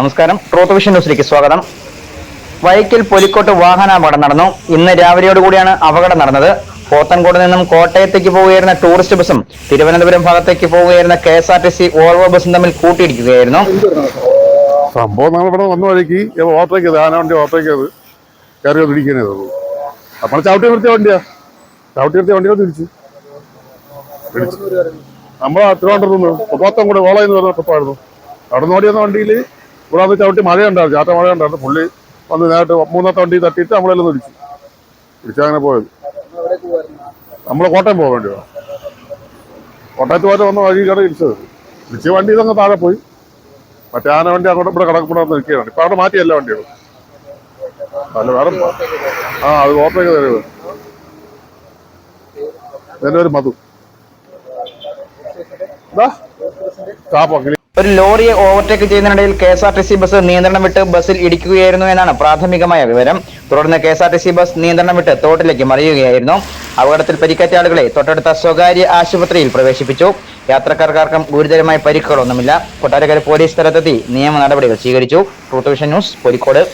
നമസ്കാരം. Truth vision ന്യൂസിലേക്ക് സ്വാഗതം. വൈക്കിൽ പൊലിക്കോട്ട് വാഹനാപകടം നടന്നു. ഇന്ന് രാവിലെയോടുകൂടിയാണ് അപകടം നടന്നത്. പോത്തൻകോട് നിന്നും കോട്ടയത്തേക്ക് പോവുകയായിരുന്ന ടൂറിസ്റ്റ് ബസും തിരുവനന്തപുരം ഭാഗത്തേക്ക് പോവുകയായിരുന്ന KSRTC വോൾവോ ബസും തമ്മിൽ കൂട്ടിയിടിക്കുകയായിരുന്നു. സംഭവം നമ്മളിവിടെ വന്ന വഴിക്ക് ഓവർടേക്ക് ചെയ്ത് ആന വണ്ടി ഓവർടേക്ക് ചെയ്ത് കയറി വന്നിരിക്കുന്നത്. നമ്മൾ ചവിട്ടി നിർത്തിയ വണ്ടിയാ, ചവിട്ടി നിർത്തിയ വണ്ടികൾ തിരിച്ചു നമ്മളെ തിരുവനന്തപുരത്ത് നിന്ന് പോത്തം കൂടെ ഓളയിൽ നിന്ന് വരുന്ന ട്രിപ്പായിരുന്നു. അവിടെ നിന്ന് ഓടി വന്ന വണ്ടിയിൽ ഇവിടെ വന്ന് ചവിട്ടി മഴയുണ്ടായിരുന്നു, ചാറ്റ മഴയുണ്ടായിരുന്നു. പുള്ളി വന്ന് നേരിട്ട് മൂന്നാമത്തെ വണ്ടി തട്ടിയിട്ട് നമ്മളെല്ലാം തിരിച്ചങ്ങനെ പോയത്. നമ്മൾ കോട്ടയം പോകാൻ വേണ്ടിയോ, കോട്ടയത്ത് പോയിട്ട് വന്ന വഴി കയറി തിരിച്ച വണ്ടി ഇതങ്ങ് താഴെ പോയി. മറ്റേ ആന വണ്ടി അങ്ങോട്ട് ഇവിടെ ഇവിടെ നിൽക്കുകയാണ്. ഇപ്പൊ അവിടെ മാറ്റിയല്ല വണ്ടികൾ അല്ല വേറെ അത് ഓർമ്മയൊക്കെ തരുന്നത്. എന്റെ ഒരു മധു ഒരു ലോറിയെ ഓവർടേക്ക് ചെയ്യുന്നതിനിടയിൽ KSRTC ബസ് നിയന്ത്രണം വിട്ട് ബസ്സിൽ ഇടിക്കുകയായിരുന്നു എന്നാണ് പ്രാഥമികമായ വിവരം. തുടർന്ന് KSRTC ബസ് നിയന്ത്രണം വിട്ട് തോട്ടിലേക്ക് മറിയുകയായിരുന്നു. അപകടത്തിൽ പരിക്കേറ്റ ആളുകളെ തൊട്ടടുത്ത സ്വകാര്യ ആശുപത്രിയിൽ പ്രവേശിപ്പിച്ചു. യാത്രക്കാർക്കാർക്കും ഗുരുതരമായ പരിക്കുകളൊന്നുമില്ല. കൊട്ടാരക്കര പോലീസ് സ്ഥലത്തെത്തി നിയമ നടപടികൾ സ്വീകരിച്ചു. Truth vision news, Kozhikode.